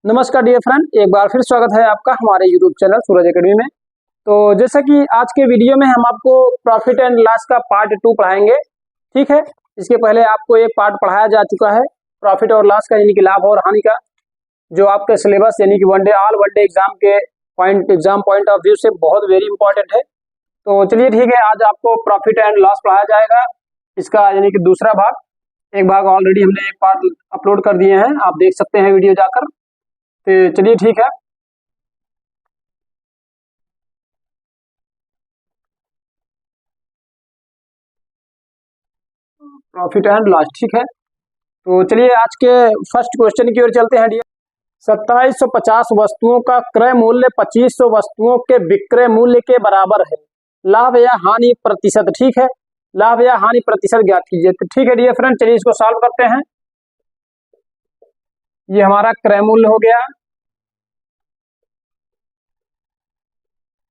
नमस्कार dear friend, एक बार फिर स्वागत है आपका हमारे यूट्यूब चैनल सूरज एकेडमी में। तो जैसा कि आज के वीडियो में हम आपको प्रॉफिट एंड लॉस का पार्ट 2 पढ़ाएंगे। ठीक है, इसके पहले आपको एक पार्ट पढ़ाया जा चुका है प्रॉफिट और लॉस का, यानी कि लाभ और हानि का, जो आपके सिलेबस यानी कि वन डे एग्जाम के पॉइंट ऑफ व्यू से बहुत वेरी इंपॉर्टेंट है। तो चलिए ठीक है, आज आपको प्रॉफिट एंड लॉस पढ़ाया जाएगा, इसका यानी कि दूसरा भाग। एक भाग ऑलरेडी हमने एक पार्ट अपलोड कर दिए हैं, आप देख सकते हैं वीडियो जाकर। तो चलिए ठीक है, प्रॉफिट एंड लॉस। ठीक है, तो चलिए आज के फर्स्ट क्वेश्चन की ओर चलते हैं डियर। 2750 वस्तुओं का क्रय मूल्य 2500 वस्तुओं के विक्रय मूल्य के बराबर है। लाभ या हानि प्रतिशत। ठीक है, लाभ या हानि प्रतिशत ज्ञात कीजिए। तो ठीक है डियर फ्रेंड, चलिए इसको सॉल्व करते हैं। ये हमारा क्रय मूल्य हो गया,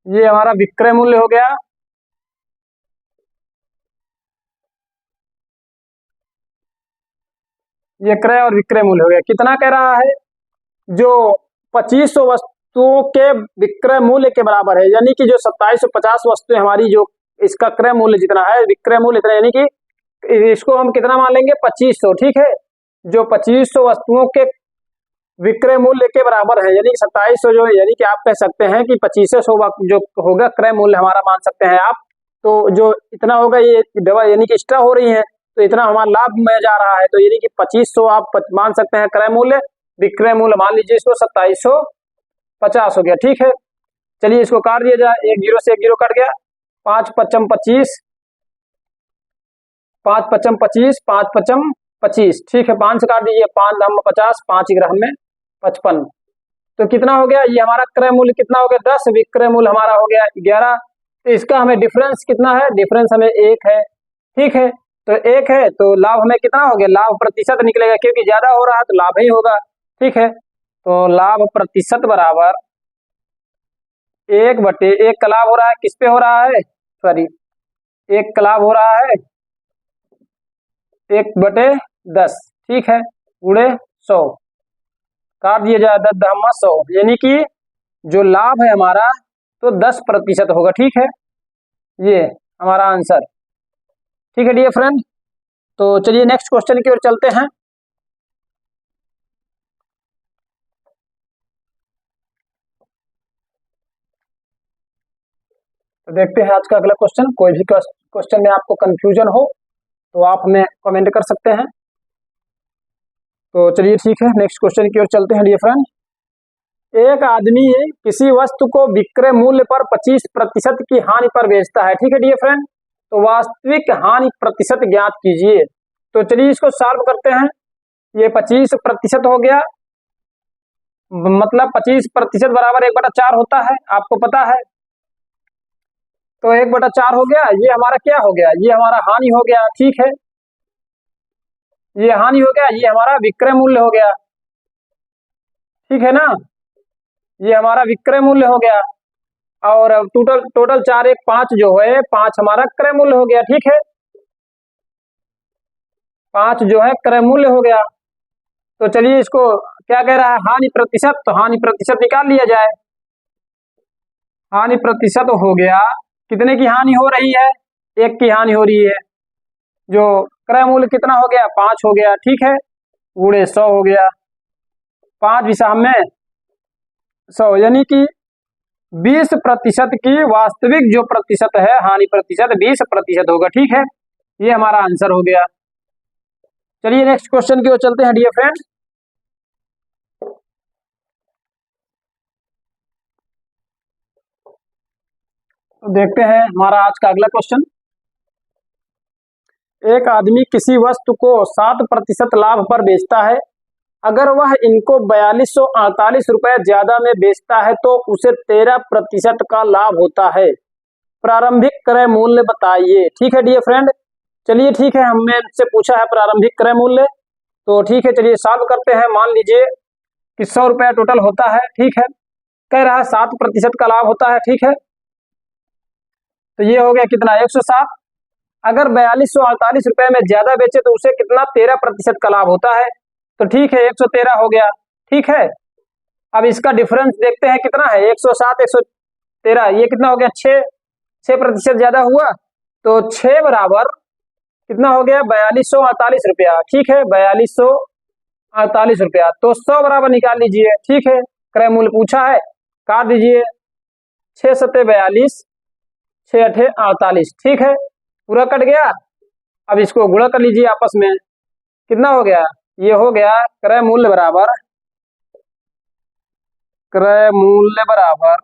ये हमारा विक्रय मूल्य हो गया, ये क्रय और विक्रय मूल्य हो गया। कितना कह रहा है? जो 2500 वस्तुओं के विक्रय मूल्य के बराबर है, यानी कि जो 2750 वस्तुएं हमारी, जो इसका क्रय मूल्य जितना है, विक्रय मूल्य इतना, यानी कि इसको हम कितना मान लेंगे? 2500। ठीक है, जो 2500 वस्तुओं के विक्रय मूल्य के बराबर है, यानी कि 2700, जो यानी कि आप कह सकते हैं कि 2500 जो होगा क्रय मूल्य हमारा, मान सकते हैं आप। तो जो इतना होगा, ये डबल यानी कि एक्स्ट्रा हो रही है, तो इतना हमारा लाभ में जा रहा है, तो यानी कि 2500 आप मान सकते हैं क्रय मूल्य। विक्रय मूल्य मान लीजिए इसको 2750 हो गया। ठीक है, चलिए इसको काट दिया जाए, एक जीरो से एक जीरो कट गया। 5 पचम 25, 5 पचम 25, 5 पचम 25। ठीक है, 5 से काट दीजिए, 5 दम 50, 5 ग्रह में 55। तो कितना हो गया? ये हमारा क्रय मूल्य कितना हो गया? 10। विक्रय मूल्य हमारा हो गया 11। तो इसका हमें डिफरेंस कितना है? डिफरेंस हमें 1 है। ठीक है, तो 1 है, तो लाभ हमें कितना हो गया? लाभ प्रतिशत निकलेगा, क्योंकि ज्यादा हो रहा है तो लाभ ही होगा। ठीक है, तो लाभ प्रतिशत बराबर 1/1 का लाभ हो रहा है, किस पे हो रहा है? सॉरी, 1 का लाभ हो रहा है 1/10। ठीक है, गुणे 100, काट दिया जाए 10 दहमा 100, यानी कि जो लाभ है हमारा तो 10% होगा। ठीक है, ये हमारा आंसर। ठीक है डियर फ्रेंड, तो चलिए नेक्स्ट क्वेश्चन की ओर चलते हैं। तो देखते हैं आज का अगला क्वेश्चन। कोई भी क्वेश्चन में आपको कंफ्यूजन हो तो आप हमें कमेंट कर सकते हैं। तो चलिए ठीक है, नेक्स्ट क्वेश्चन की ओर चलते हैं डियर फ्रेंड। एक आदमी किसी वस्तु को विक्रय मूल्य पर 25% की हानि पर बेचता है। ठीक है डियर फ्रेंड, तो वास्तविक हानि प्रतिशत ज्ञात कीजिए। तो चलिए इसको सॉल्व करते हैं। ये 25% हो गया, मतलब 25% बराबर 1/4 होता है, आपको पता है। तो 1/4 हो गया, ये हमारा क्या हो गया? ये हमारा हानि हो गया। ठीक है, ये हानि हो गया, ये हमारा विक्रय मूल्य हो गया। ठीक है ना, ये हमारा विक्रय मूल्य हो गया, और टोटल टोटल 4 1 5 जो है, 5 हमारा क्रय मूल्य हो गया। ठीक है, 5 जो है क्रय मूल्य हो गया। तो चलिए इसको क्या कह रहा है? हानि प्रतिशत। तो हानि प्रतिशत निकाल लिया जाए। हानि प्रतिशत हो गया, कितने की हानि हो रही है? 1 की हानि हो रही है। जो क्रय मूल्य कितना हो गया? 5 हो गया। ठीक है, गुणे 100 हो गया, 5 विषम में 100, यानी कि 20% की वास्तविक जो प्रतिशत है, हानि प्रतिशत 20% होगा। ठीक है, ये हमारा आंसर हो गया। चलिए नेक्स्ट क्वेश्चन की ओर चलते हैं डियर फ्रेंड। तो देखते हैं हमारा आज का अगला क्वेश्चन। एक आदमी किसी वस्तु को 7% लाभ पर बेचता है। अगर वह इनको 4248 रुपए ज्यादा में बेचता है तो उसे 13% का लाभ होता है। प्रारंभिक क्रय मूल्य बताइए। ठीक है डियर फ्रेंड, चलिए ठीक है, हमने इनसे पूछा है प्रारंभिक क्रय मूल्य। तो ठीक है, चलिए सॉल्व करते हैं। मान लीजिए कि 100 रुपया टोटल होता है। ठीक है, कह रहा है 7% का लाभ होता है। ठीक है, तो ये हो गया कितना? 107। अगर 4248 रुपए में ज्यादा बेचे तो उसे कितना? 13% का लाभ होता है। तो ठीक है, 113 हो गया। ठीक है, अब इसका डिफरेंस देखते हैं कितना है, 107 113, ये कितना हो गया, 6% ज्यादा हुआ, तो 6 बराबर कितना हो गया, 4248 रुपया। ठीक है, 4248 रुपया। तो 100 बराबर निकाल लीजिए। ठीक है, क्रय मूल्य पूछा है, काट दीजिए, 6 सत्ते 42, 6 अठे 48। ठीक है, पूरा कट गया। अब इसको गुणा कर लीजिए आपस में, कितना हो गया, ये हो गया क्रय मूल्य बराबर, क्रय मूल्य बराबर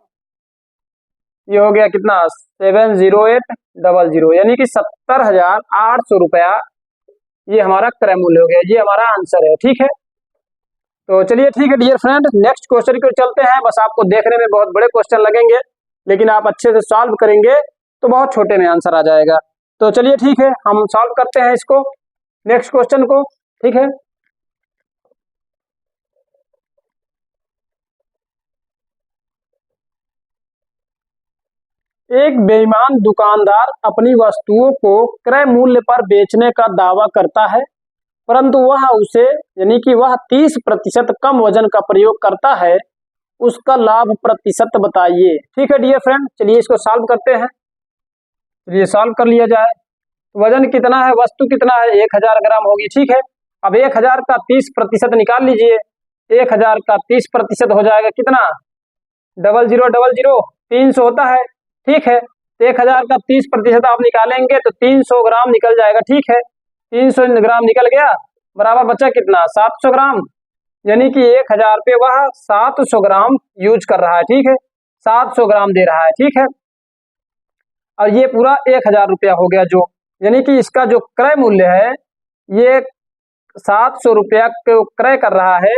ये हो गया कितना, 70800, यानी कि 70,800 रुपया ये हमारा क्रय मूल्य हो गया। ये हमारा आंसर है। ठीक है, तो चलिए ठीक है डियर फ्रेंड, नेक्स्ट क्वेश्चन की ओर चलते हैं। बस आपको देखने में बहुत बड़े क्वेश्चन लगेंगे, लेकिन आप अच्छे से सॉल्व करेंगे तो बहुत छोटे में आंसर आ जाएगा। तो चलिए ठीक है, हम सॉल्व करते हैं इसको, नेक्स्ट क्वेश्चन को। ठीक है, एक बेईमान दुकानदार अपनी वस्तुओं को क्रय मूल्य पर बेचने का दावा करता है, परंतु वह उसे यानी कि वह 30% कम वजन का प्रयोग करता है, उसका लाभ प्रतिशत बताइए। ठीक है डियर फ्रेंड, चलिए इसको सॉल्व करते हैं। चलिए सॉल्व कर लिया जाए। वजन कितना है, वस्तु कितना है, 1000 ग्राम होगी। ठीक है, अब 1000 का 30% निकाल लीजिए। 1000 का 30% हो जाएगा कितना, 0000, 300 होता है। ठीक है, 1000 का 30% आप निकालेंगे तो 300 ग्राम निकल जाएगा। ठीक है, 300 ग्राम निकल गया, बराबर बचा कितना, 700 ग्राम, यानी कि 1000 पे वह 700 ग्राम यूज कर रहा है। ठीक है, 700 ग्राम दे रहा है। ठीक है, और ये पूरा 1000 रुपया हो गया, जो यानी कि इसका जो क्रय मूल्य है ये 700 रुपया को क्रय कर रहा है,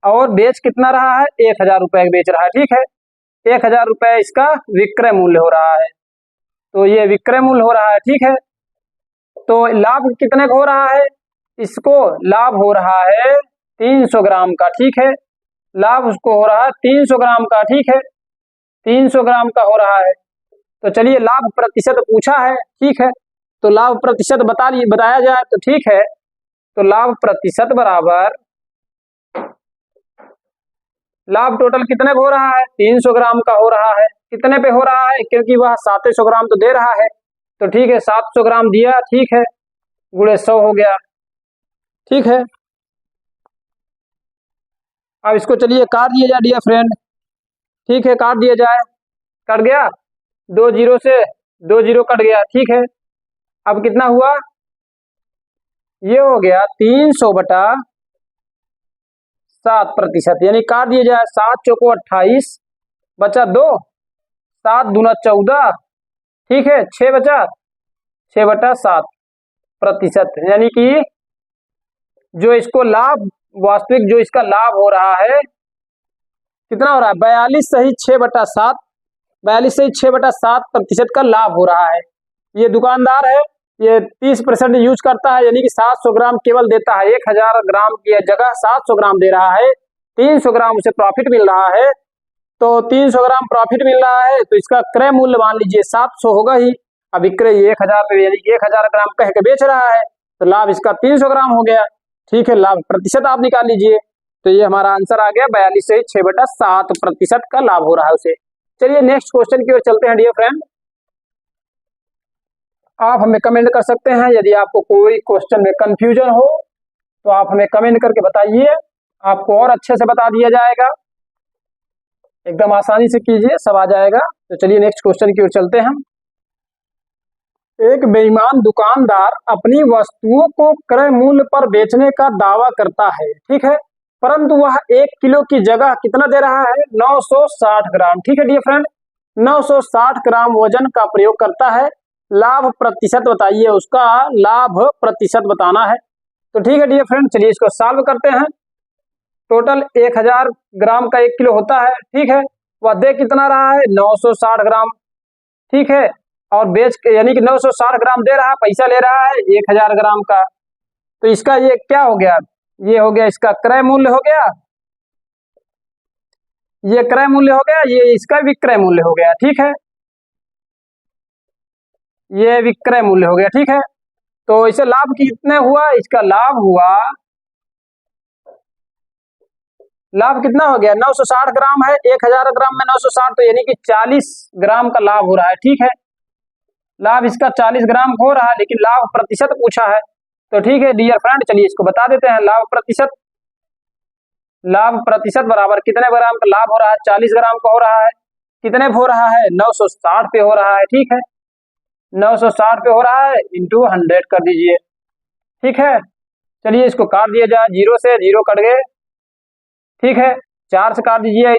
और बेच कितना रहा है, 1000 रुपया बेच रहा है। ठीक है, 1000 रुपया इसका विक्रय मूल्य हो रहा है, तो ये विक्रय मूल्य हो रहा है। ठीक है, तो लाभ कितने का हो रहा है, इसको लाभ हो रहा है 300 ग्राम का। ठीक है, लाभ उसको हो रहा है 300 ग्राम का। ठीक है, 300 ग्राम का हो रहा है। तो चलिए लाभ प्रतिशत पूछा है। ठीक है, तो लाभ प्रतिशत बताया जाए तो ठीक है, तो लाभ प्रतिशत बराबर, लाभ टोटल कितने का हो रहा है, 300 ग्राम का हो रहा है। कितने पे हो रहा है, क्योंकि वह 700 ग्राम तो दे रहा है, तो ठीक है 700 ग्राम दिया। ठीक है, गुणे 100 हो गया। ठीक है, अब इसको चलिए काट दिया जाए डियर फ्रेंड। ठीक है, काट दिया जाए, कट गया, 2 जीरो से 2 जीरो कट गया। ठीक है, अब कितना हुआ, ये हो गया 300 बटा 7%, यानी काट दिया जाए, 7 चौको 28, बचा 2, 7 दूना 14। ठीक है, 6 बचा, 6 बटा 7%, यानी कि जो इसको लाभ, वास्तविक जो इसका लाभ हो रहा है कितना हो रहा है, 42 सही 6 बटा 7, 42 सही 6 बटा 7% का लाभ हो रहा है। ये दुकानदार है, ये 30% यूज करता है, यानी कि 700 ग्राम केवल देता है, 1000 ग्राम की जगह 700 ग्राम दे रहा है, 300 ग्राम उसे प्रॉफिट मिल रहा है। तो 300 ग्राम प्रॉफिट मिल रहा है, तो इसका क्रय मूल्य मान लीजिए 700 होगा ही। अब विक्रय 1000 पे, यानी कि 1000 ग्राम कह के बेच रहा है, तो लाभ इसका 300 ग्राम हो गया। ठीक है, लाभ प्रतिशत आप निकाल लीजिए, तो ये हमारा आंसर आ गया 42 से 6 बटा 7% का लाभ हो रहा है उसे। चलिए नेक्स्ट क्वेश्चन की ओर चलते हैं डियर फ्रेंड। आप हमें कमेंट कर सकते हैं, यदि आपको कोई क्वेश्चन में कंफ्यूजन हो तो आप हमें कमेंट करके बताइए, आपको और अच्छे से बता दिया जाएगा, एकदम आसानी से कीजिए, सब आ जाएगा। तो चलिए नेक्स्ट क्वेश्चन की ओर चलते हैं। एक बेईमान दुकानदार अपनी वस्तुओं को क्रय मूल्य पर बेचने का दावा करता है, ठीक है, परंतु वह 1 किलो की जगह कितना दे रहा है, 960 ग्राम। ठीक है डियर फ्रेंड, 960 ग्राम वजन का प्रयोग करता है, लाभ प्रतिशत बताइए, उसका लाभ प्रतिशत बताना है। तो ठीक है डियर फ्रेंड, चलिए इसको सॉल्व करते हैं। टोटल 1000 ग्राम का 1 किलो होता है। ठीक है, वह दे कितना रहा है, 960 ग्राम। ठीक है, और बेच के यानी कि 960 ग्राम दे रहा है, पैसा ले रहा है 1000 ग्राम का, तो इसका ये क्या हो गया, ये हो गया इसका क्रय मूल्य हो गया, ये क्रय मूल्य हो गया, ये इसका विक्रय मूल्य हो गया। ठीक है, ये विक्रय मूल्य हो गया। ठीक है, तो इसे लाभ कितने हुआ, इसका लाभ हुआ लाभ कितना हो गया, 960 ग्राम है, 1000 ग्राम में 960, तो यानी कि 40 ग्राम का लाभ हो रहा है। ठीक है, लाभ इसका 40 ग्राम हो रहा है, लेकिन लाभ प्रतिशत पूछा है। तो ठीक है डियर फ्रेंड, चलिए इसको बता देते हैं। लाभ प्रतिशत बराबर कितने ग्राम का लाभ हो रहा है, 40 ग्राम का हो रहा है। कितने पे हो रहा है, 960 पे हो रहा है। ठीक है, 960 पे हो रहा है इंटू 100 कर दीजिए। ठीक है, चलिए इसको काट दिया जाए, 0 से 0 कट गए। ठीक है, 4 से काट दीजिए,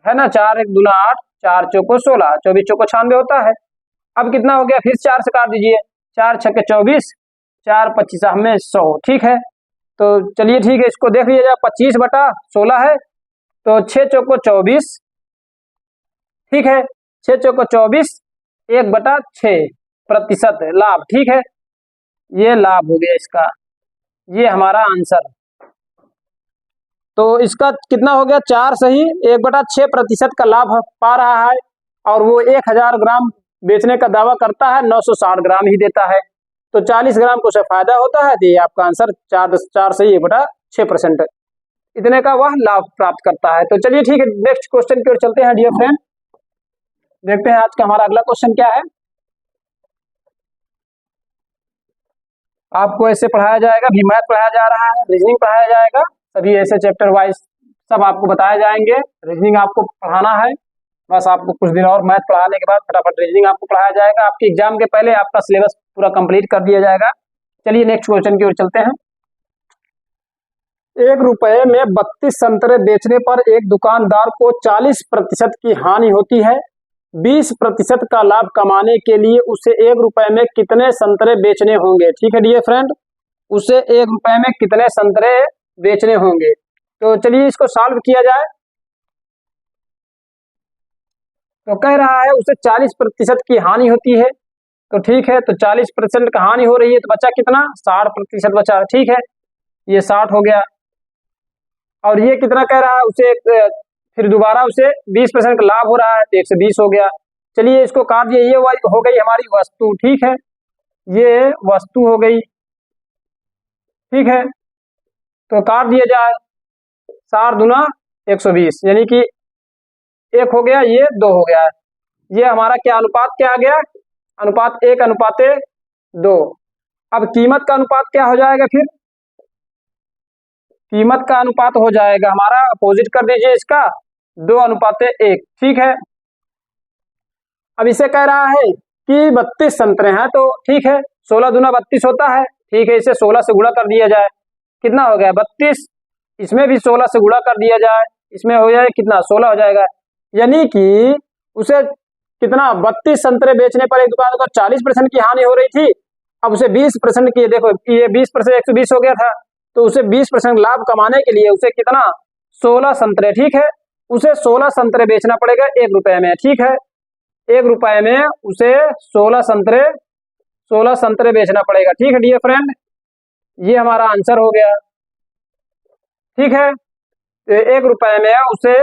है ना, 4 1 दूना 8, 4 चौको 16, 24 चौको 96 होता है। अब कितना हो गया, फिर 4 से काट दीजिए, 4 छक्के 24, 4 25 में 100। ठीक है, तो चलिए ठीक है, इसको देख लीजिए, 25/16 है, तो 6 चौको 24। ठीक है, 6 चौको 24, 1/6 प्रतिशत लाभ। ठीक है, ये लाभ हो गया इसका, ये हमारा आंसर। तो इसका कितना हो गया, 4 सही 1/6 प्रतिशत का लाभ पा रहा है, और वो 1000 ग्राम बेचने का दावा करता है, 960 ग्राम ही देता है, तो 40 ग्राम को उसे फायदा होता है। तो ये आपका आंसर 4 सही 1/6% इतने का वह लाभ प्राप्त करता है। तो चलिए ठीक है, नेक्स्ट क्वेश्चन की ओर चलते हैं डियर फ्रेंड। देखते हैं आज का हमारा अगला क्वेश्चन क्या है। आपको ऐसे पढ़ाया जाएगा, भी मैथ पढ़ाया जा रहा है, रीजनिंग पढ़ाया जाएगा, सभी ऐसे चैप्टर वाइज सब आपको बताए जाएंगे। रीजनिंग आपको पढ़ाना है, बस आपको कुछ दिन और मैथ पढ़ाने के बाद फटाफट रीजनिंग आपको पढ़ाया जाएगा। आपके एग्जाम के पहले आपका सिलेबस पूरा कंप्लीट कर दिया जाएगा। चलिए नेक्स्ट क्वेश्चन की ओर चलते हैं। 1 रुपए में 32 संतरे बेचने पर एक दुकानदार को 40% की हानि होती है। 20% का लाभ कमाने के लिए उसे 1 रुपए में कितने संतरे बेचने होंगे। ठीक है डियर फ्रेंड, उसे 1 रुपए में कितने संतरे बेचने होंगे। तो चलिए इसको सॉल्व किया जाए। तो कह रहा है उसे 40% की हानि होती है, तो ठीक है, तो 40% का हानि हो रही है, तो बचा कितना, 60% बचा। ठीक है, ये 60 हो गया, और ये कितना कह रहा है, उसे फिर दोबारा उसे 20% का लाभ हो रहा है, तो 120 हो गया। चलिए इसको काट दिए, ये हो गई हमारी वस्तु। ठीक है, ये वस्तु हो गई। ठीक है, तो काट दिया जाए, 4 दूना 120, यानी कि 1 हो गया, ये 2 हो गया। ये हमारा क्या अनुपात क्या आ गया, अनुपात 1:2। अब कीमत का अनुपात क्या हो जाएगा, फिर कीमत का अनुपात हो जाएगा हमारा, अपोजिट कर दीजिए इसका, 2:1। ठीक है, अब इसे कह रहा है कि 32 संतरे हैं, तो ठीक है, 16 दूना 32 होता है। ठीक है, इसे 16 से गुणा कर दिया जाए, कितना हो गया 32, इसमें भी 16 से गुणा कर दिया जाए, इसमें हो जाए कितना, 16 हो जाएगा। यानी कि उसे कितना, 32 संतरे बेचने पर एक दुकान को 40% की हानि हो रही थी। अब उसे 20% की, देखो ये 20% 120 हो गया था, तो उसे 20% लाभ कमाने के लिए उसे कितना, 16 संतरे। ठीक है, उसे 16 संतरे बेचना पड़ेगा 1 रुपए में। ठीक है, 1 रुपए में उसे 16 संतरे बेचना पड़ेगा। ठीक है डियर फ्रेंड, ये हमारा आंसर हो गया। ठीक है, तो 1 रुपए में उसे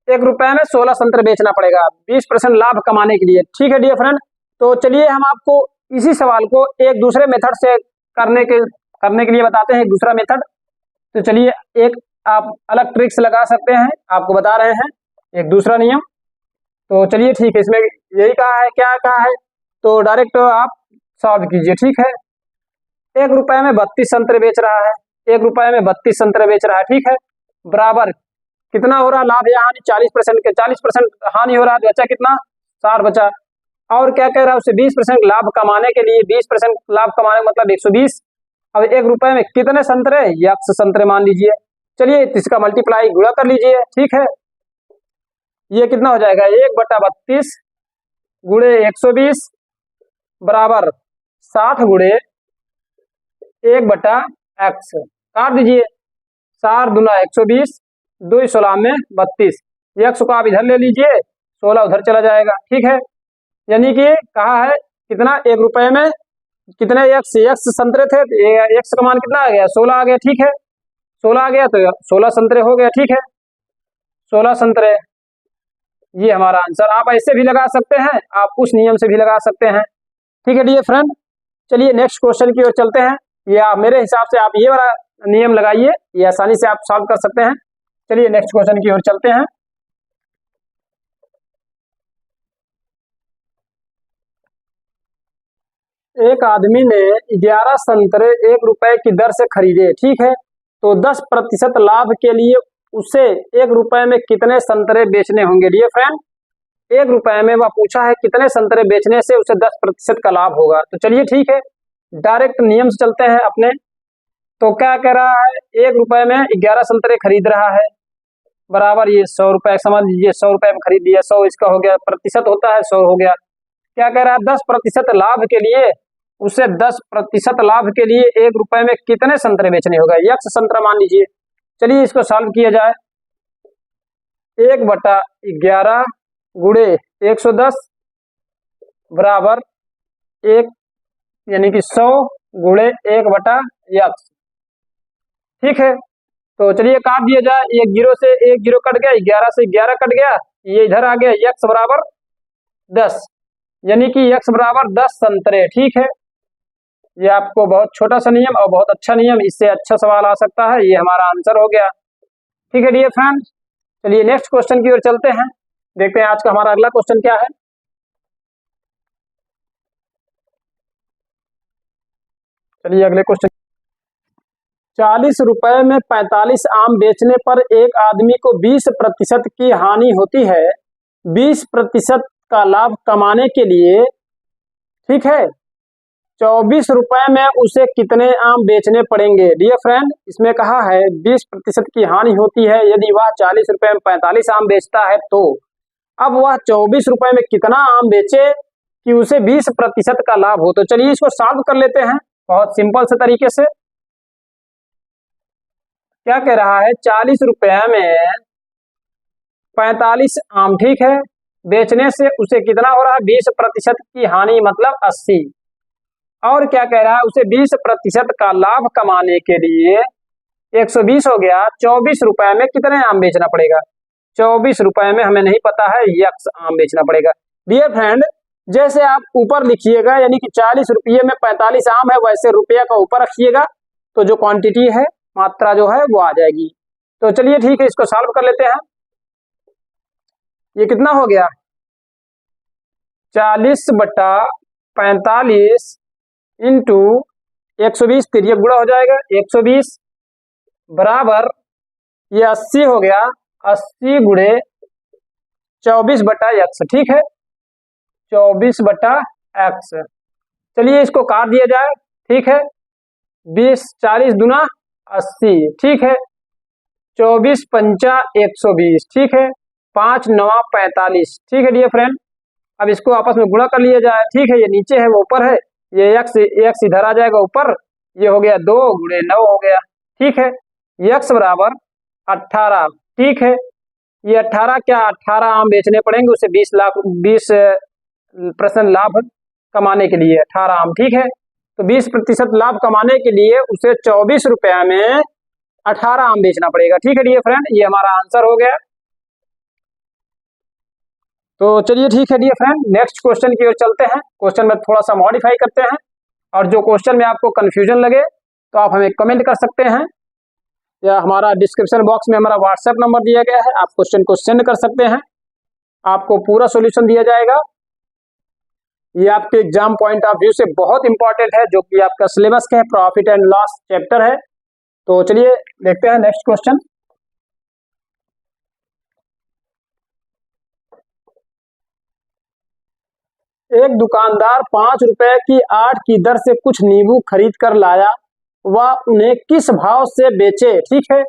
1 रुपए में 16 संतरे बेचना पड़ेगा 20% लाभ कमाने के लिए। ठीक है डियर फ्रेंड, तो चलिए हम आपको इसी सवाल को एक दूसरे मेथड से करने के लिए बताते हैं, एक दूसरा मेथड। तो चलिए एक आप अलग ट्रिक्स लगा सकते हैं, आपको बता रहे हैं एक दूसरा नियम। तो चलिए ठीक है, इसमें यही कहा है, क्या कहा है, तो डायरेक्ट आप सॉल्व कीजिए। ठीक है, 1 रुपए में 32 संतरे बेच रहा है, 1 रुपए में 32 संतरे बेच रहा है। ठीक है, बराबर कितना हो रहा लाभ या हानि, 40% के 40% हानि हो रहा है, तो बचा कितना, 60 बचा। और क्या कह रहा है, उसे 20% लाभ कमाने के लिए, 20% लाभ कमाने का मतलब 120। अब 1 रुपए में कितने संतरे, x संतरे मान लीजिए। चलिए इसका मल्टीप्लाई गुणा कर लीजिए। ठीक है, ये कितना हो जाएगा, 1/32 गुणे 120 बराबर 60 गुणे 1/x, काट दीजिए, 4 दूना 120, 2 16 में 32, x को आप इधर ले लीजिए, 16 उधर चला जाएगा। ठीक है, यानी कि कहा है कितना, 1 रुपए में कितने x संतरे थे, x का मान कितना आ गया, 16 आ गया। ठीक है, 16 आ गया, तो 16 संतरे हो गया। ठीक है, 16 संतरे, ये हमारा आंसर। आप ऐसे भी लगा सकते हैं, आप उस नियम से भी लगा सकते हैं। ठीक है डियर फ्रेंड, चलिए नेक्स्ट क्वेश्चन की ओर चलते हैं। या मेरे हिसाब से आप ये वाला नियम लगाइए, ये आसानी से आप सॉल्व कर सकते हैं। चलिए नेक्स्ट क्वेश्चन की ओर चलते हैं। एक आदमी ने 11 संतरे 1 रुपए की दर से खरीदे, ठीक है, तो 10% लाभ के लिए उसे 1 रुपए में कितने संतरे बेचने होंगे? डियर फ्रेंड, 1 रुपए में वह पूछा है कितने संतरे बेचने से उसे 10% का लाभ होगा। तो चलिए ठीक है, डायरेक्ट नियम से चलते हैं अपने। तो क्या कह रहा है, 1 रुपए में 11 संतरे खरीद रहा है, बराबर ये 100 रुपए, समझ लीजिए 100 रुपए में खरीद लिया, 100 इसका हो गया, प्रतिशत होता है 100 हो गया। क्या कह रहा है, 10% लाभ के लिए उसे 10% लाभ के लिए 1 रुपए में कितने संतरे बेचने होगा? यक्स संतरा मान लीजिए। चलिए इसको सॉल्व किया जाए। 1/11 गुणे 110 बराबर 1, यानी कि 100 गुणे 1/x, ठीक है। तो चलिए काट दिया जाए, 1 जीरो से 1 जीरो कट गया, 11 से 11 कट गया, ये इधर आ गया, x बराबर 10, यानी कि x बराबर 10 संतरे, ठीक है। ये आपको बहुत छोटा सा नियम और बहुत अच्छा नियम, इससे अच्छा सवाल आ सकता है, ये हमारा आंसर हो गया, ठीक है डियर फ्रेंड। चलिए नेक्स्ट क्वेश्चन की ओर चलते हैं, देखते हैं आज का हमारा अगला क्वेश्चन क्या है। चलिए अगले क्वेश्चन। 40 रुपए में 45 आम बेचने पर एक आदमी को 20% की हानि होती है। 20% का लाभ कमाने के लिए, ठीक है, 24 रुपए में उसे कितने आम बेचने पड़ेंगे? डियर फ्रेंड, इसमें कहा है 20% की हानि होती है, यदि वह 40 रुपए में 45 आम बेचता है तो अब वह 24 रुपए में कितना आम बेचे कि उसे 20% का लाभ हो। तो चलिए इसको सॉल्व कर लेते हैं बहुत सिंपल से तरीके से। क्या कह रहा है, 40 रुपए में 45 आम, ठीक है, बेचने से उसे कितना हो रहा है? 20% की हानि मतलब 80। और क्या कह रहा है, उसे 20% का लाभ कमाने के लिए 120 हो गया, 24 रुपए में कितने आम बेचना पड़ेगा? 24 रुपए में हमें नहीं पता है, यक्स आम बेचना पड़ेगा। डियर फ्रेंड, जैसे आप ऊपर लिखिएगा, यानी कि 40 रुपये में 45 आम है, वैसे रुपया का ऊपर रखिएगा, तो जो क्वांटिटी है, मात्रा जो है वो आ जाएगी। तो चलिए ठीक है, इसको सॉल्व कर लेते हैं। ये कितना हो गया, 40/45 इंटू 120, तिर्यक गुणा हो जाएगा 120 बराबर ये 80 हो गया, 80 गुणे 24/x, ठीक है, 24/x। चलिए इसको काट दिया जाए, ठीक है, 20 40 दूना 80, ठीक है, 24 पंचा 120, ठीक है, 5 9 45, ठीक है डियर फ्रेंड। अब इसको आपस में गुणा कर लिया जाए, ठीक है, ये नीचे है वो ऊपर है, ये x इधर आ जाएगा ऊपर, ये हो गया 2 गुणे 9 हो गया, ठीक है, x बराबर 18, ठीक है। ये 18 क्या, 18 आम बेचने पड़ेंगे उसे 20% लाभ कमाने के लिए 18 आम, ठीक है। तो 20% लाभ कमाने के लिए उसे 24 रुपया में 18 आम बेचना पड़ेगा, ठीक है डियर फ्रेंड, ये हमारा आंसर हो गया। तो चलिए ठीक है डियर फ्रेंड, नेक्स्ट क्वेश्चन की ओर चलते हैं। क्वेश्चन में थोड़ा सा मॉडिफाई करते हैं, और जो क्वेश्चन में आपको कंफ्यूजन लगे तो आप हमें कमेंट कर सकते हैं, या हमारा डिस्क्रिप्शन बॉक्स में हमारा व्हाट्सएप नंबर दिया गया है, आप क्वेश्चन को सेंड कर सकते हैं, आपको पूरा सॉल्यूशन दिया जाएगा। ये आपके एग्जाम पॉइंट ऑफ व्यू से बहुत इंपॉर्टेंट है, जो कि आपका सिलेबस का है, प्रॉफिट एंड लॉस चैप्टर है। तो चलिए देखते हैं नेक्स्ट क्वेश्चन। एक दुकानदार 5 रुपए की 8 की दर से कुछ नींबू खरीद कर लाया, वह उन्हें किस भाव से बेचे, ठीक है,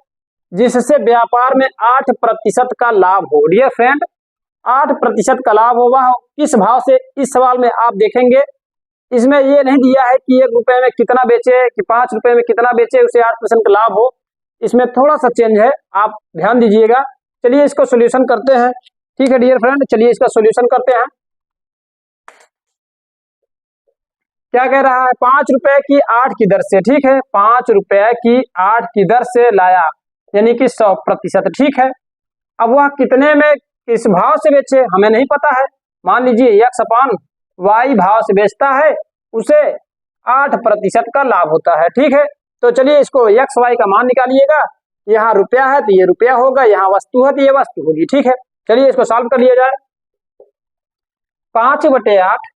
जिससे व्यापार में 8% का लाभ हो। डियर फ्रेंड, 8% का लाभ हो, वह किस भाव से, इस सवाल में आप देखेंगे इसमें ये नहीं दिया है कि 1 रुपए में कितना बेचे, कि 5 रुपए में कितना बेचे उसे 8% का लाभ हो, इसमें थोड़ा सा चेंज है, आप ध्यान दीजिएगा। चलिए इसको सोल्यूशन करते हैं, ठीक है डियर फ्रेंड, चलिए इसका सोल्यूशन करते हैं। क्या कह रहा है, 5 रुपए की 8 की दर से, ठीक है, 5 रुपए की 8 की दर से लाया, यानी कि 100%, ठीक है। अब वह कितने में, किस भाव से बेचे हमें नहीं पता है, मान लीजिए x/y भाव से बेचता है उसे, 8% का लाभ होता है। ठीक है, तो चलिए इसको एक्स वाई का मान निकालिएगा। यहाँ रुपया है तो ये रुपया होगा, यहाँ वस्तु है तो ये वस्तु होगी। ठीक है, चलिए इसको सॉल्व कर लिया जाए। 5/8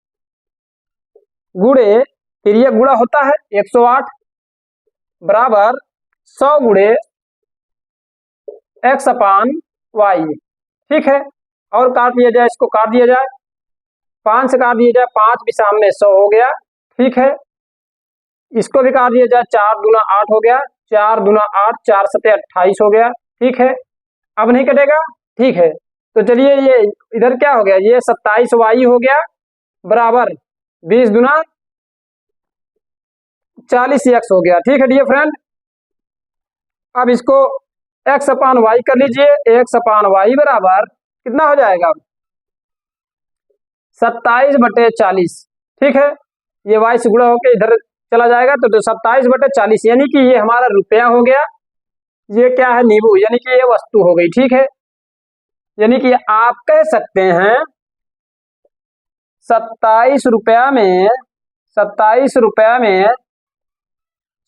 गुणे, फिर ये गुणा होता है 108 बराबर 100 गुणे एक्स अपान वाई। ठीक है, और काट दिया जाए, इसको काट दिया जाए, 5 से काट दिया जाए, 5 भी सामने 100 हो गया। ठीक है, इसको भी काट दिया जाए, 4 दूना 8 हो गया, 4 दूना 8, 4 सते 28 हो गया। ठीक है, अब नहीं कटेगा। ठीक है, तो चलिए ये इधर क्या हो गया, ये 27 वाई हो गया बराबर 20 दूना 40 एक्स हो गया। ठीक है डियर फ्रेंड, अब इसको एक्स अपान वाई कर लीजिए। एक्स अपान वाई बराबर कितना हो जाएगा, 27/40। ठीक है, ये वाई से गुणा होकर इधर चला जाएगा तो 27/40, यानी कि ये हमारा रुपया हो गया। ये क्या है, नींबू, यानी कि ये वस्तु हो गई। ठीक है, यानी कि आप कह सकते हैं 27 रुपया में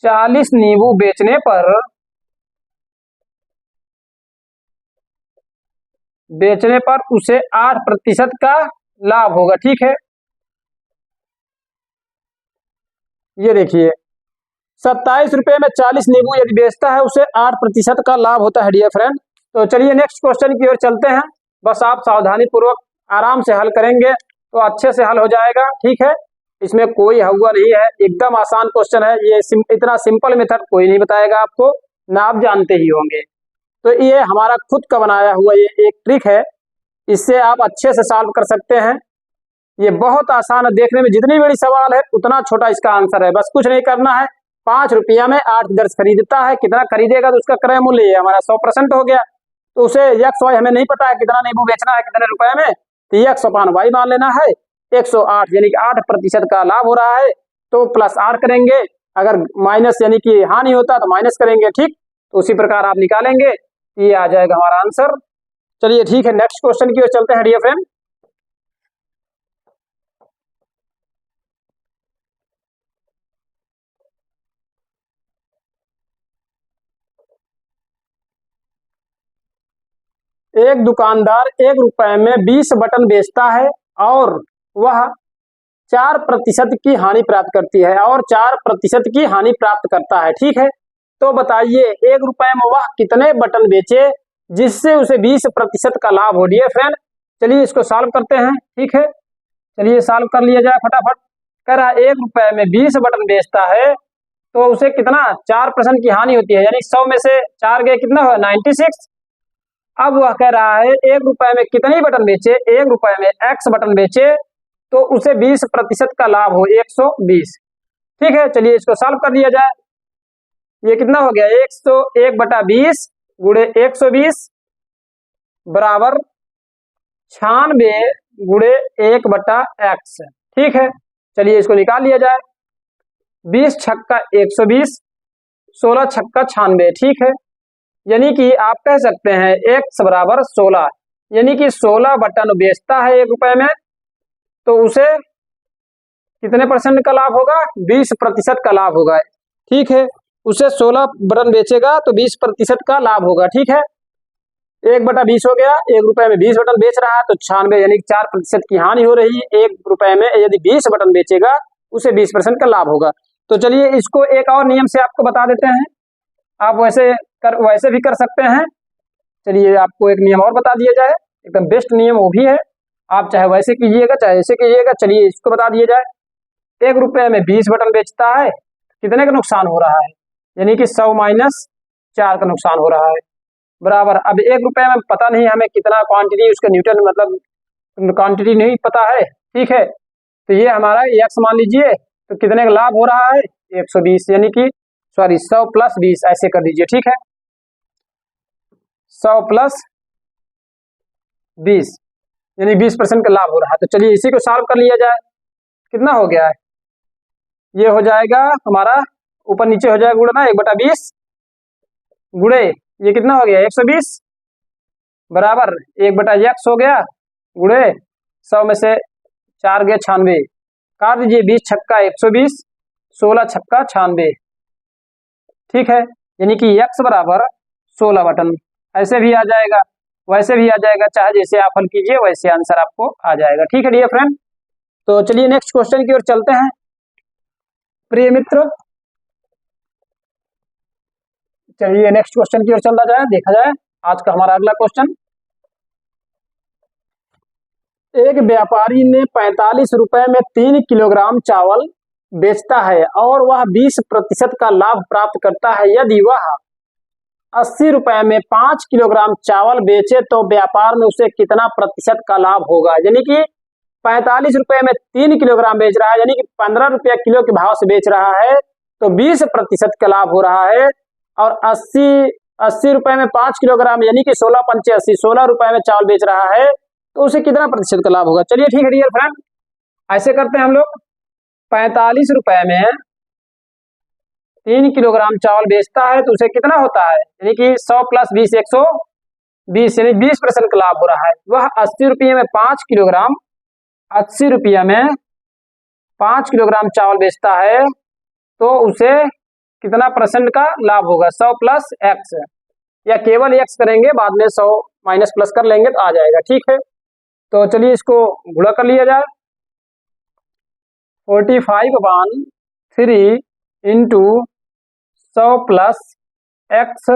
40 नींबू बेचने पर उसे 8% का लाभ होगा। ठीक है, ये देखिए 27 रुपये में 40 नींबू यदि बेचता है उसे 8% का लाभ होता है डियर फ्रेंड। तो चलिए नेक्स्ट क्वेश्चन की ओर चलते हैं। बस आप सावधानी पूर्वक आराम से हल करेंगे तो अच्छे से हल हो जाएगा। ठीक है, इसमें कोई हुआ नहीं है, एकदम आसान क्वेश्चन है। ये इतना सिंपल मेथड कोई नहीं बताएगा आपको, ना आप जानते ही होंगे। तो ये हमारा खुद का बनाया हुआ ये एक ट्रिक है, इससे आप अच्छे से सॉल्व कर सकते हैं। ये बहुत आसान है, देखने में जितनी बड़ी सवाल है उतना छोटा इसका आंसर है। बस कुछ नहीं करना है, 5 रुपया में 8 दर्ज खरीदता है, कितना खरीदेगा तो उसका क्रय मूल्य ये हमारा 100% हो गया। तो उसे एक्स वाई हमें नहीं पता है कितना नींबू बेचना है कितने रुपए में, तो एक्स अपान वाई मान लेना है। 108 यानी कि 8% का लाभ हो रहा है, तो प्लस आर करेंगे, अगर माइनस यानी कि हानि होता तो माइनस करेंगे। ठीक, तो उसी प्रकार आप निकालेंगे, ये आ जाएगा हमारा आंसर। चलिए ठीक है, नेक्स्ट क्वेश्चन की ओर चलते हैं डियर फ्रेंड। एक दुकानदार 1 रुपए में 20 बटन बेचता है और वह 4% की हानि प्राप्त करती है और 4% की हानि प्राप्त करता है। ठीक है, तो बताइए 1 रुपए में वह कितने बटन बेचे जिससे उसे 20% का लाभ हो। डियर फ्रेंड, चलिए इसको सॉल्व करते हैं। ठीक है, चलिए सॉल्व कर लिया जाए फटाफट। कह रहा है 1 रुपए में 20 बटन बेचता है तो उसे कितना 4% की हानि होती है, यानी 100 में से 4 गए कितना हुआ 96। अब वह कह रहा है 1 रुपए में कितनी बटन बेचे, 1 रुपए में एक्स बटन बेचे तो उसे 20% का लाभ हो 120। ठीक है, चलिए इसको सॉल्व कर लिया जाए। ये कितना हो गया 101/20 गुणे 120 बराबर 96 गुणे 1/x। ठीक है, चलिए इसको निकाल लिया जाए। 20 छक्का 120, 16 छक्का 96। ठीक है, यानी कि आप कह सकते हैं x बराबर 16, यानी कि 16 बटन बेचता है 1 रुपए में तो उसे कितने परसेंट का लाभ होगा, 20% का लाभ होगा। ठीक है, उसे 16 बटन बेचेगा तो 20% का लाभ होगा। ठीक है, 1/20 हो गया, 1 रुपए में 20 बटन बेच रहा है तो 96 यानी 4% की हानि हो रही है। 1 रुपए में यदि 20 बटन बेचेगा उसे 20% का लाभ होगा। तो चलिए इसको एक और नियम से आपको बता देते हैं, आप वैसे भी कर सकते हैं। चलिए आपको एक नियम और बता दिया जाए, एकदम बेस्ट नियम वो भी है, आप चाहे वैसे कीजिएगा चाहे ऐसे कीजिएगा। चलिए इसको बता दिया जाए, 1 रुपए में 20 बटन बेचता है, कितने का नुकसान हो रहा है, यानी कि 100 माइनस 4 का नुकसान हो रहा है बराबर। अब 1 रुपए में पता नहीं हमें कितना क्वांटिटी, उसका न्यूटन मतलब क्वांटिटी नहीं पता है। ठीक है, तो ये हमारा एक्स मान लीजिए, तो कितने का लाभ हो रहा है 120, यानी कि 100 + 20 ऐसे कर दीजिए। ठीक है, 100 + 20 यानी 20% का लाभ हो रहा है। तो चलिए इसी को सॉल्व कर लिया जाए। कितना हो गया है, ये हो जाएगा हमारा ऊपर नीचे हो जाएगा गुणा 1/20 गुणे ये कितना हो गया 120 बराबर 1/x हो गया गुणे 100 में से 4 गए 96, काट दीजिए 20 छक्का 120, 16 छक्का 96, ठीक है, यानी कि x बराबर 16 बटन। ऐसे भी आ जाएगा, वैसे भी आ जाएगा, चाहे जैसे आप हल कीजिए वैसे आंसर आपको आ जाएगा। ठीक है डियर फ्रेंड, तो चलिए नेक्स्ट क्वेश्चन की ओर चलते हैं प्रिय मित्र। चलिए नेक्स्ट क्वेश्चन की ओर चलता जाए, देखा जाए आज का हमारा अगला क्वेश्चन। एक व्यापारी ने 45 रुपए में 3 किलोग्राम चावल बेचता है और वह 20% का लाभ प्राप्त करता है। यदि वह 80 रुपए में 5 किलोग्राम चावल बेचे तो व्यापार में उसे कितना प्रतिशत का लाभ होगा। यानी कि 45 रुपए में 3 किलोग्राम बेच रहा है, यानी कि 15 रुपया किलो के भाव से बेच रहा है, तो 20% का लाभ हो रहा है। और 80 रुपए में 5 किलोग्राम यानी कि 16 पंचे 80, 16 रुपए में चावल बेच रहा है, तो उसे कितना प्रतिशत का लाभ होगा। चलिए ठीक है डियर फ्रेंड, ऐसे करते हैं हम लोग। 45 रुपए में 3 किलोग्राम चावल बेचता है तो उसे कितना होता है, यानी कि 100 + 20 120, यानी 20% का लाभ हो रहा है। वह 80 रुपये में 5 किलोग्राम 80 रुपये में 5 किलोग्राम चावल बेचता है तो उसे कितना परसेंट का लाभ होगा। 100 + x, या केवल x करेंगे, बाद में 100 माइनस प्लस कर लेंगे तो आ जाएगा। ठीक है, तो चलिए इसको गुणा कर लिया जाए। 45/3 इंटू 100 + x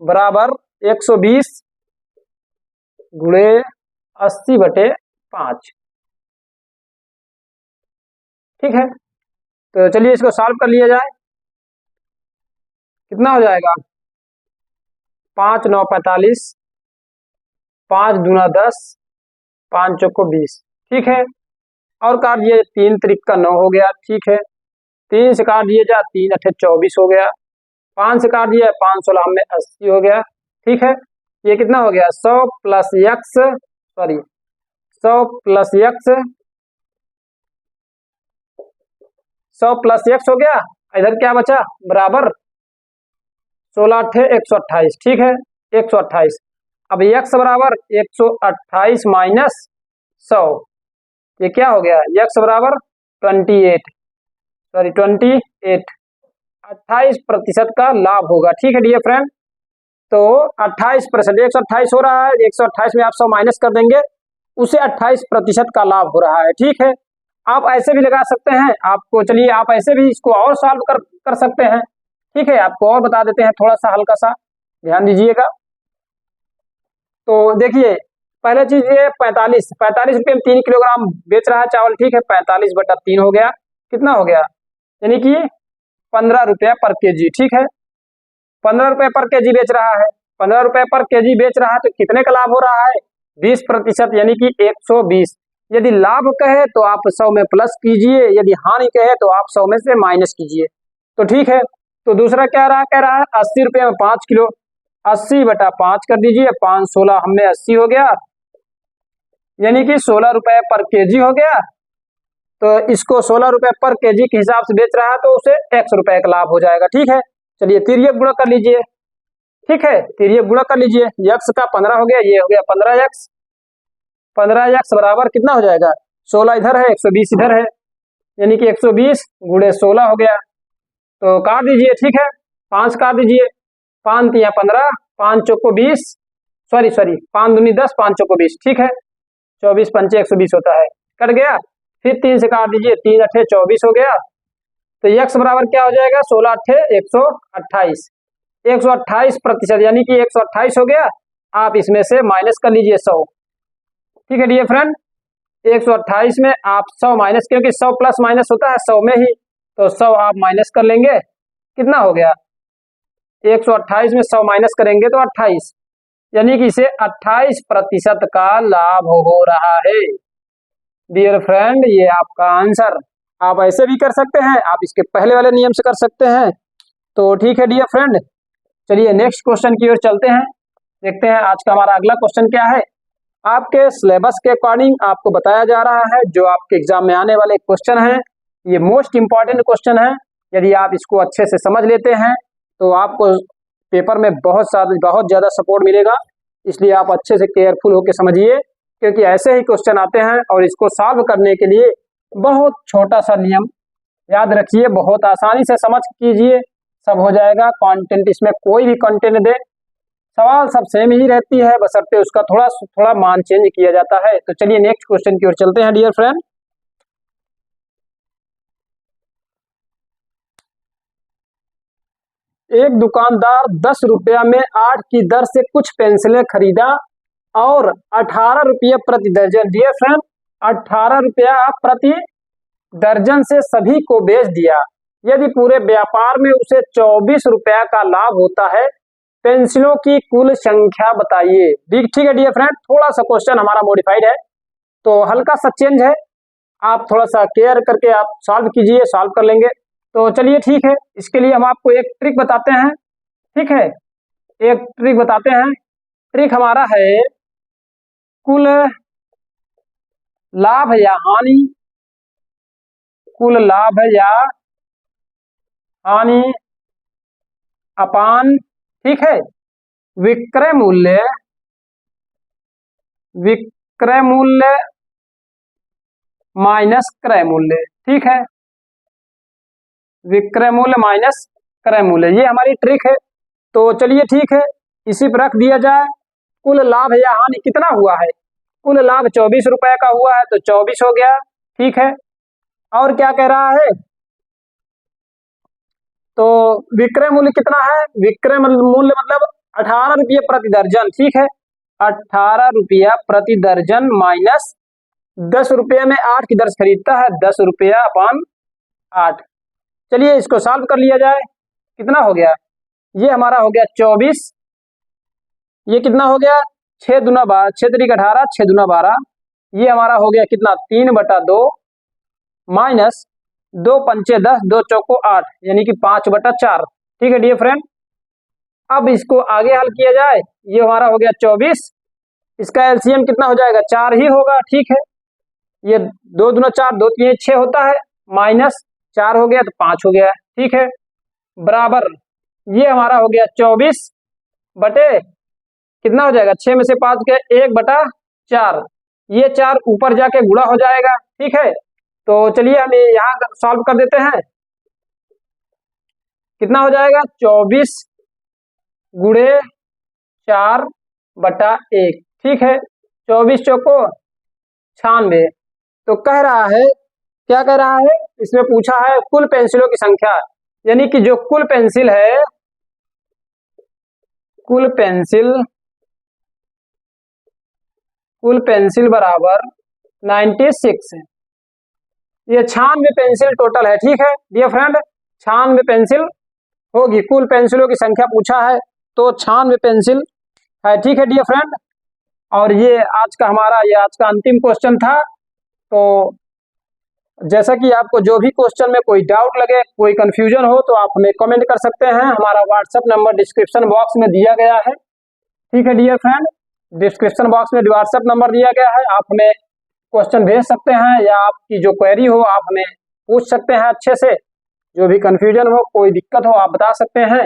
बराबर 120 गुणे 80/5। ठीक है, तो चलिए इसको सॉल्व कर लिया जाए। कितना हो जाएगा, 5 × 9 = 45, 5 दूना 10, 5 चौको 20। ठीक है, और काट दिए, 3 × 3 = 9 हो गया। ठीक है, 3 से काट दिए जा, 3 × 8 = 24 हो गया। 5 से काट दिया, 5 × 16 में 80 हो गया। ठीक है, ये कितना हो गया, 100 + x, सॉरी 100 + x, 100 + x हो गया। इधर क्या बचा, बराबर 16 × 8 = 128। ठीक है, 128। अब x बराबर 128 माइनस 100, ये क्या हो गया, x बराबर 28, सॉरी 28, 28% का लाभ होगा। ठीक है डियर फ्रेंड, तो 28%, 128 हो रहा है, 128 में आप 100 माइनस कर देंगे, उसे 28% का लाभ हो रहा है। ठीक है, आप ऐसे भी लगा सकते हैं आपको, चलिए आप ऐसे भी इसको और सॉल्व कर सकते हैं। ठीक है, आपको और बता देते हैं, थोड़ा सा हल्का सा ध्यान दीजिएगा। तो देखिए पहले चीज ये 45 रुपये में 3 किलोग्राम बेच रहा है चावल। ठीक है, 45/3 हो गया, कितना हो गया, यानी कि 15 रुपया पर केजी। ठीक है, 15 रुपये पर केजी बेच रहा है, 15 रुपये पर केजी बेच रहा है तो कितने का लाभ हो रहा है, 20%, यानी कि 120। यदि लाभ कहे तो आप 100 में प्लस कीजिए, यदि हानि कहे तो आप 100 में से माइनस कीजिए। तो ठीक है, तो दूसरा क्या रहा, कह रहा है 80 रुपये में 5 किलो, 80/5 कर दीजिए, 5 16 हमें 80 हो गया, यानी कि 16 रुपये पर केजी हो गया। तो इसको 16 रुपये पर केजी के हिसाब से बेच रहा है तो उसे 100 रुपये का लाभ हो जाएगा। ठीक है, चलिए तिर्यक गुणा कर लीजिए। ठीक है, तिर्यक गुणा कर लीजिए, x का 15 हो गया, ये हो गया 15x, 15x बराबर कितना हो जाएगा, 16 इधर है 120 इधर है, यानी कि 120 गुणे 16 हो गया। तो काट दीजिए। ठीक है, 5 काट दीजिए, 5 × 3 = 15, 5 चौको 20, सॉरी 5 दूनी 10, 5 चौको 20। ठीक है, 24 पंचे 120 होता है, कट गया। फिर 3 से काट दीजिए, 3 × 8 = 24 हो गया। तो x बराबर क्या हो जाएगा, 16 × 8 = 128, 128%, यानी कि 128 हो गया। आप इसमें से माइनस कर लीजिए 100। ठीक है डियर फ्रेंड, 128 में आप 100 माइनस, क्योंकि 100 प्लस माइनस होता है 100 में ही, तो 100 आप माइनस कर लेंगे, कितना हो गया, 128 में 100 माइनस करेंगे तो 28, यानी कि इसे 28% का लाभ हो रहा है। डियर फ्रेंड, ये आपका आंसर। आप ऐसे भी कर सकते हैं, आप इसके पहले वाले नियम से कर सकते हैं। तो ठीक है डियर फ्रेंड, चलिए नेक्स्ट क्वेश्चन की ओर चलते हैं, देखते हैं आज का हमारा अगला क्वेश्चन क्या है। आपके सिलेबस के अकॉर्डिंग आपको बताया जा रहा है, जो आपके एग्जाम में आने वाले क्वेश्चन हैं, ये मोस्ट इंपॉर्टेंट क्वेश्चन है। यदि आप इसको अच्छे से समझ लेते हैं तो आपको पेपर में बहुत ज़्यादा सपोर्ट मिलेगा। इसलिए आप अच्छे से केयरफुल होकर समझिए, क्योंकि ऐसे ही क्वेश्चन आते हैं और इसको सॉल्व करने के लिए बहुत छोटा सा नियम याद रखिए, बहुत आसानी से समझ कीजिए, सब हो जाएगा। कंटेंट इसमें कोई भी कंटेंट दे, सवाल सब सेम ही रहती है, बशर्ते उसका थोड़ा थोड़ा मान चेंज किया जाता है। तो चलिए नेक्स्ट क्वेश्चन की ओर चलते हैं डियर फ्रेंड। एक दुकानदार 10 रुपया में 8 की दर से कुछ पेंसिलें खरीदा और 18 रुपये प्रति दर्जन, डियर फ्रेंड 18 रुपया प्रति दर्जन से सभी को बेच दिया। यदि पूरे व्यापार में उसे 24 रुपया का लाभ होता है, पेंसिलों की कुल संख्या बताइए। ठीक है डियर फ्रेंड, थोड़ा सा क्वेश्चन हमारा मॉडिफाइड है, तो हल्का सा चेंज है, आप थोड़ा सा केयर करके आप सॉल्व कीजिए, सॉल्व कर लेंगे। तो चलिए ठीक है, इसके लिए हम आपको एक ट्रिक बताते हैं। ठीक है, एक ट्रिक बताते हैं। ट्रिक हमारा है कुल लाभ या हानि, कुल लाभ या हानि अपान, ठीक है, विक्रय मूल्य, विक्रय मूल्य माइनस क्रय मूल्य। ठीक है, विक्रय मूल्य माइनस क्रय मूल्य, ये हमारी ट्रिक है। तो चलिए ठीक है, इसी पर रख दिया जाए। कुल लाभ या हानि कितना हुआ है? कुल लाभ 24 रुपए का हुआ है, तो 24 हो गया। ठीक है, और क्या कह रहा है? तो विक्रय मूल्य कितना है? विक्रय मूल्य मतलब 18 रुपये प्रति दर्जन। ठीक है, 18 रुपया प्रति दर्जन माइनस 10 रुपये में 8 की दर से खरीदता है, 10 रुपया अपान 8। चलिए इसको सॉल्व कर लिया जाए। कितना हो गया? ये हमारा हो गया 24, ये कितना हो गया 6 दूना 12, 6 तरीक 18, 6 दूना 12, ये हमारा हो गया कितना 3/2 माइनस 2 पंचे 10, 2 चौको 8, यानी कि 5/4। ठीक है डियर फ्रेंड, अब इसको आगे हल किया जाए। ये हमारा हो गया 24, इसका एलसीएम कितना हो जाएगा? 4 ही होगा। ठीक है, ये 2 दूना 4, 2 3 6 होता है, माइनस 4 हो गया तो 5 हो गया। ठीक है, बराबर ये हमारा हो गया 24 बटे कितना हो जाएगा? 6 में से 5 गया 1/4, ये 4 ऊपर जाके गुणा हो जाएगा। ठीक है, तो चलिए हम यहाँ सॉल्व कर देते हैं। कितना हो जाएगा? 24 गुणे 4/1। ठीक है, 24 चौको 96। तो कह रहा है, क्या कह रहा है? इसमें पूछा है कुल पेंसिलों की संख्या, यानी कि जो कुल पेंसिल है, कुल पेंसिल बराबर 96 है। ये 96 पेंसिल टोटल है। ठीक है डियर फ्रेंड, 96 पेंसिल होगी, कुल पेंसिलों की संख्या पूछा है, तो 96 पेंसिल है। ठीक है डियर फ्रेंड, और ये आज का हमारा आज का अंतिम क्वेश्चन था। तो जैसा कि आपको जो भी क्वेश्चन में कोई डाउट लगे, कोई कंफ्यूजन हो, तो आप हमें कमेंट कर सकते हैं। हमारा व्हाट्सएप नंबर डिस्क्रिप्शन बॉक्स में दिया गया है। ठीक है डियर फ्रेंड, डिस्क्रिप्शन बॉक्स में व्हाट्सएप नंबर दिया गया है, आप हमें क्वेश्चन भेज सकते हैं, या आपकी जो क्वेरी हो आप हमें पूछ सकते हैं अच्छे से। जो भी कंफ्यूजन हो, कोई दिक्कत हो, आप बता सकते हैं।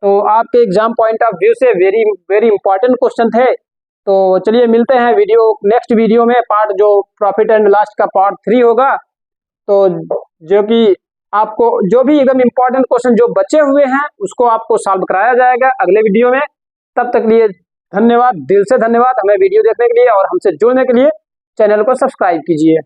तो आपके एग्जाम पॉइंट ऑफ व्यू से वेरी वेरी इंपॉर्टेंट क्वेश्चन थे। तो चलिए मिलते हैं नेक्स्ट वीडियो में, पार्ट जो प्रॉफिट एंड लॉस का पार्ट 3 होगा। तो जो कि आपको जो भी एकदम इम्पोर्टेंट क्वेश्चन जो बचे हुए हैं उसको आपको सॉल्व कराया जाएगा अगले वीडियो में। तब तक लिए धन्यवाद, दिल से धन्यवाद हमें वीडियो देखने के लिए और हमसे जुड़ने के लिए। चैनल को सब्सक्राइब कीजिए।